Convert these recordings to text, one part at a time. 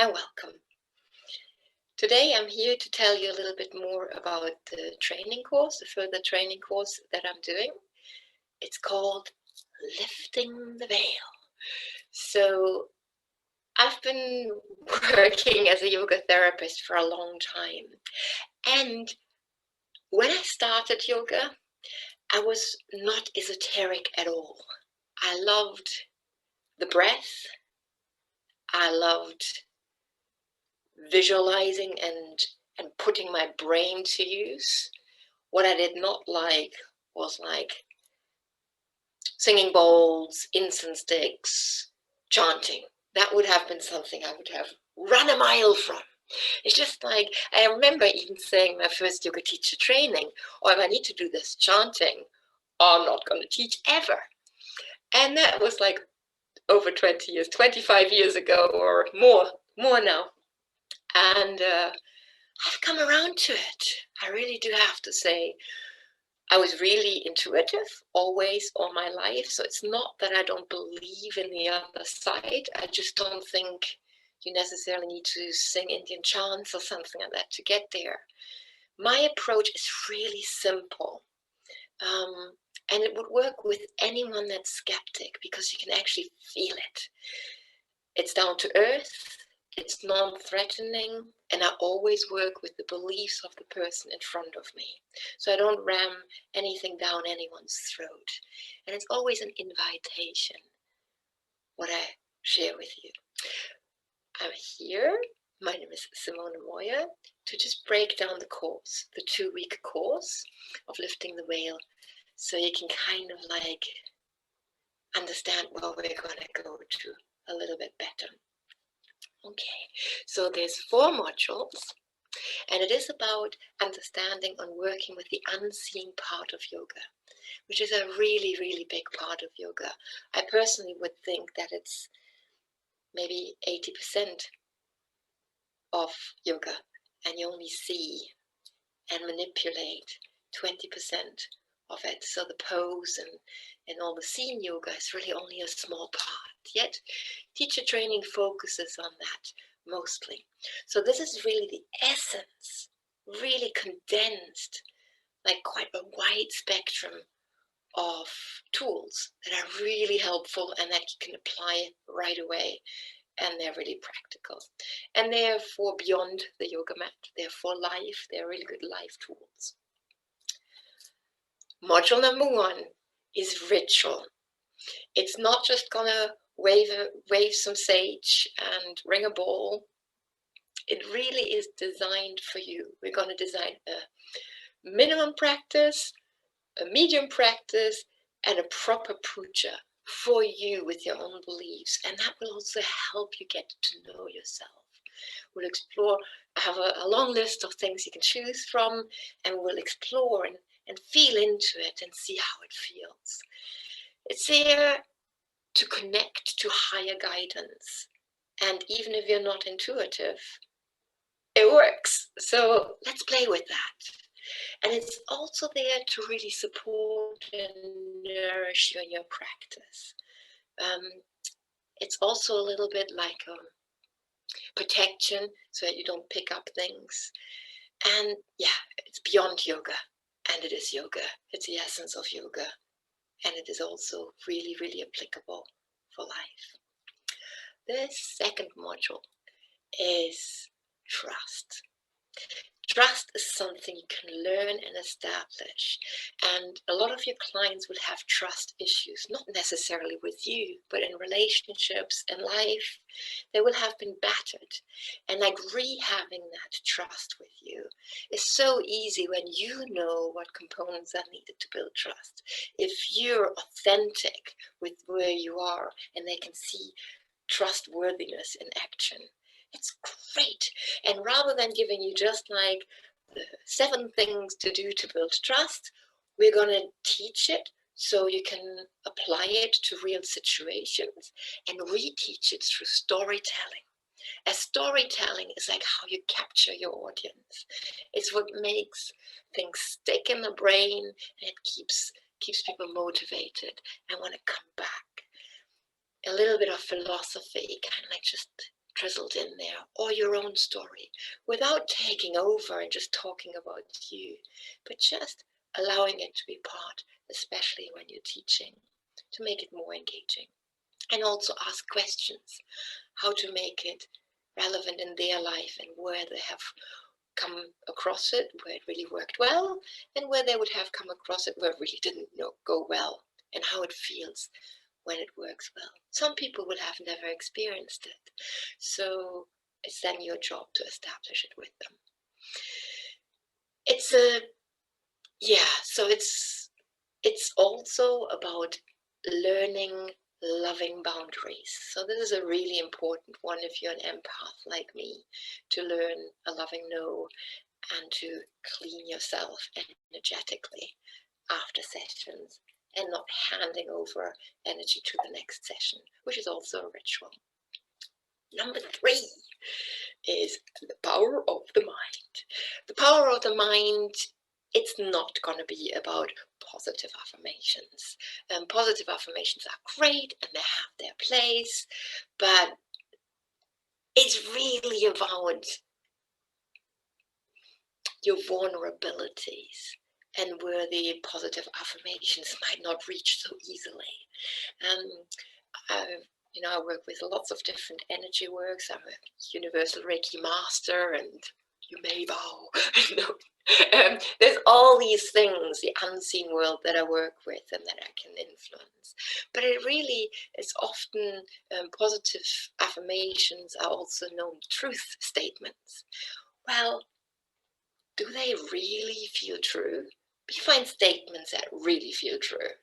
and welcome. Today I'm here to tell you a little bit more about the training course, the further training course that I'm doing. It's called Lifting the Veil. So I've been working as a yoga therapist for a long time. And when I started yoga, I was not esoteric at all. I loved the breath. I loved visualizing and putting my brain to use. What I did not like was like singing bowls, incense sticks, chanting. That would have been something I would have run a mile from. It's just like, I remember even saying my first yoga teacher training, oh, if I need to do this chanting, I'm not going to teach ever. And that was like over 20 years, 25 years ago or more now. And I've come around to it. I really do have to say. I was really intuitive always all my life. So it's not that I don't believe in the other side. I just don't think you necessarily need to sing Indian chants or something like that to get there. My approach is really simple. And it would work with anyone that's skeptic because you can actually feel it. It's down to earth. It's non-threatening, and I always work with the beliefs of the person in front of me. So I don't ram anything down anyone's throat. And it's always an invitation, what I share with you. I'm here, my name is Simone Moyer, to just break down the course, the 2-week course of Lifting the Veil, so you can kind of like understand where we're going to go to a little bit better. Okay, so there's 4 modules, and it is about understanding and working with the unseen part of yoga, which is a really, really big part of yoga. I personally would think that it's maybe 80% of yoga, and you only see and manipulate 20% of it. So the pose and all the seen yoga is really only a small part. Yet teacher training focuses on that mostly. So this is really the essence, really condensed, like quite a wide spectrum of tools that are really helpful and that you can apply right away. And they're really practical. And they're for beyond the yoga mat. They're for life. They're really good life tools. Module number 1 is ritual. It's not just gonna wave some sage and ring a ball. It really is designed for you. We're gonna design a minimum practice, a medium practice, and a proper puja for you with your own beliefs. And that will also help you get to know yourself. We'll explore, I have a long list of things you can choose from, and we'll explore and feel into it and see how it feels. It's here to connect to higher guidance. And even if you're not intuitive, it works. So let's play with that. And it's also there to really support and nourish you in your practice. It's also a little bit like protection so that you don't pick up things. And yeah, it's beyond yoga, and it is yoga. It's the essence of yoga, and it is also really, really applicable for life. The second module is trust. Trust is something you can learn and establish. And a lot of your clients will have trust issues, not necessarily with you, but in relationships and life. They will have been battered. And like rehabbing that trust with you is so easy when you know what components are needed to build trust. If you're authentic with where you are and they can see trustworthiness in action, it's great. And rather than giving you just like the 7 things to do to build trust, we're going to teach it so you can apply it to real situations and reteach it through storytelling. As storytelling is like how you capture your audience. It's what makes things stick in the brain, and it keeps people motivated and want to come back. A little bit of philosophy, kind of like just drizzled in there, or your own story, without taking over and just talking about you, but just allowing it to be part, especially when you're teaching, to make it more engaging. And also ask questions, how to make it relevant in their life and where they have come across it, where it really worked well, and where they would have come across it where it really didn't go well, and how it feels when it works well. Some people will have never experienced it, so it's then your job to establish it with them. So it's also about learning loving boundaries. So this is a really important one if you're an empath like me, to learn a loving no and to clean yourself energetically after sessions and not handing over energy to the next session, which is also a ritual. Number 3 is the power of the mind. The power of the mind, it's not going to be about positive affirmations. Positive affirmations are great and they have their place, but it's really about your vulnerabilities and where the positive affirmations might not reach so easily. I work with lots of different energy works. I'm a universal Reiki master, and you may bow. There's all these things, the unseen world that I work with and that I can influence. But it really is often positive affirmations are also known truth statements. Well, do they really feel true? We find statements that really feel true,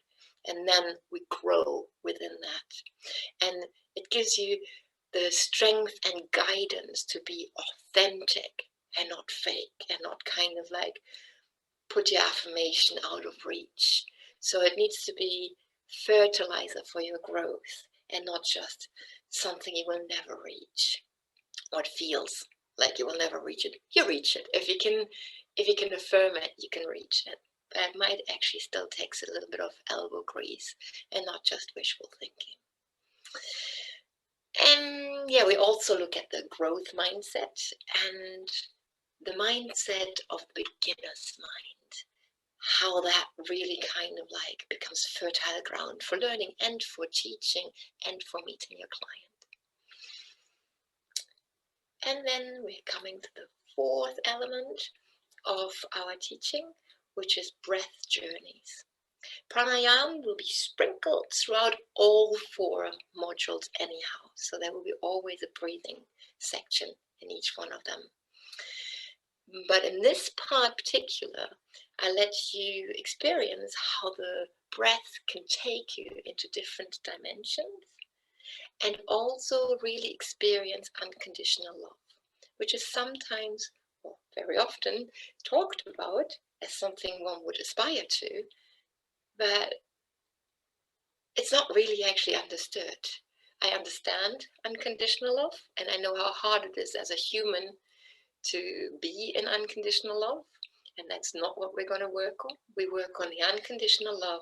and then we grow within that. And it gives you the strength and guidance to be authentic and not fake, and not kind of like put your affirmation out of reach. So it needs to be fertilizer for your growth and not just something you will never reach. What feels like you will never reach it, you reach it. If you can affirm it, you can reach it. But it might actually still takes a little bit of elbow grease and not just wishful thinking. And we also look at the growth mindset and the mindset of the beginner's mind, how that really kind of like becomes fertile ground for learning and for teaching and for meeting your client. And then we're coming to the 4th element of our teaching, which is breath journeys. Pranayama will be sprinkled throughout all 4 modules anyhow, so there will be always a breathing section in each one of them. But in this part particular, I let you experience how the breath can take you into different dimensions, and also really experience unconditional love, which is sometimes, or very often, talked about as something one would aspire to, but it's not really actually understood. I understand unconditional love, and I know how hard it is as a human to be in unconditional love, and that's not what we're going to work on. We work on the unconditional love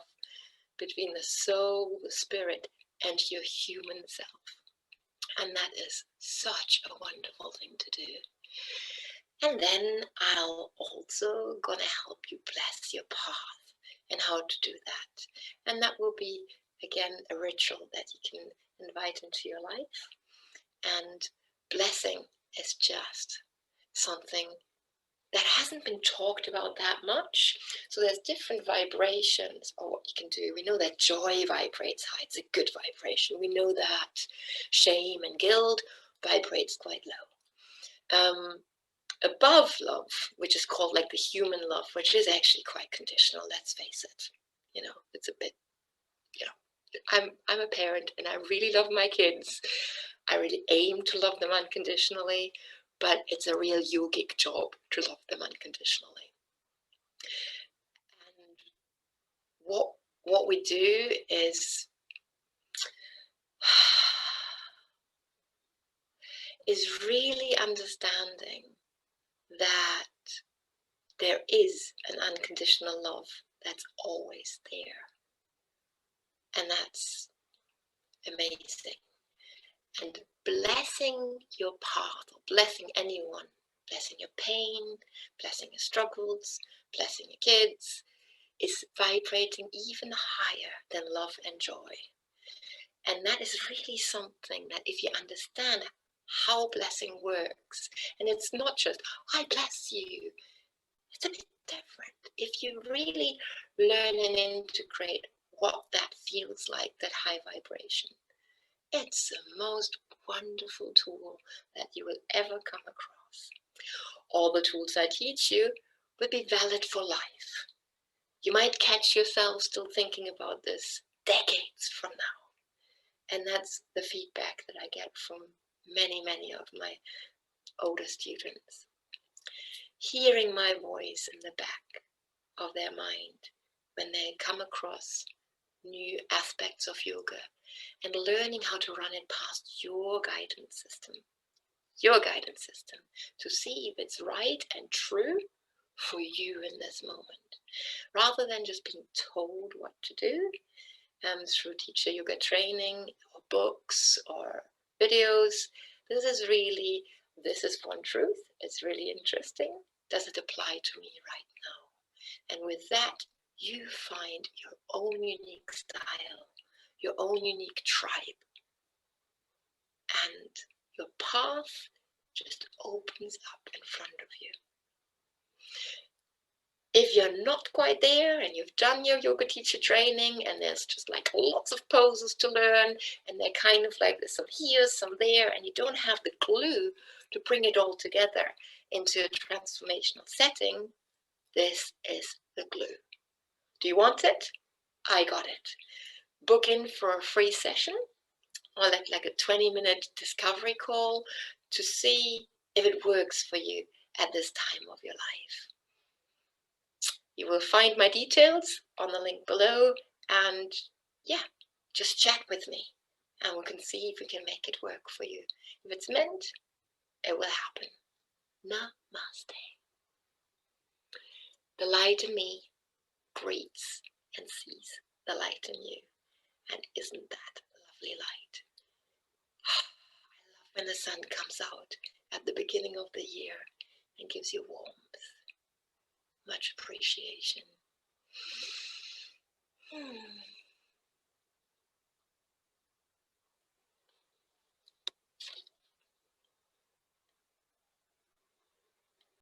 between the soul, the spirit, and your human self. And that is such a wonderful thing to do. And then I'll also gonna help you bless your path and how to do that. And that will be, again, a ritual that you can invite into your life. And blessing is just something that hasn't been talked about that much. So there's different vibrations of what you can do. We know that joy vibrates high, it's a good vibration. We know that shame and guilt vibrates quite low. Above love, which is called like the human love, which is actually quite conditional, let's face it. It's a bit, I'm a parent and I really love my kids. I really aim to love them unconditionally, but it's a real yogic job to love them unconditionally. And what we do is really understanding that there is an unconditional love that's always there. And that's amazing. And blessing your path, or blessing anyone, blessing your pain, blessing your struggles, blessing your kids, is vibrating even higher than love and joy. And that is really something that if you understand how blessing works, and it's not just, I bless you, it's a bit different. If you really learn and integrate what that feels like, that high vibration, it's the most wonderful tool that you will ever come across. All the tools I teach you will be valid for life. You might catch yourself still thinking about this decades from now. And that's the feedback that I get from many, many of my older students. Hearing my voice in the back of their mind when they come across new aspects of yoga and learning how to run it past your guidance system to see if it's right and true for you in this moment, rather than just being told what to do through teacher yoga training or books or videos. This is one truth. It's really interesting. Does it apply to me right now? And with that, you find your own unique style, your own unique tribe, and your path just opens up in front of you. If you're not quite there and you've done your yoga teacher training and there's just like lots of poses to learn and they're kind of like there's some here, some there, and you don't have the glue to bring it all together into a transformational setting, this is the glue. Do you want it? I got it. Book in for a free session or like a 20-minute discovery call to see if it works for you at this time of your life. You will find my details on the link below, and yeah, just chat with me and we can see if we can make it work for you. If it's meant, it will happen. Namaste. The light in me greets and sees the light in you. And isn't that a lovely light? I love when the sun comes out at the beginning of the year and gives you warmth. Much appreciation.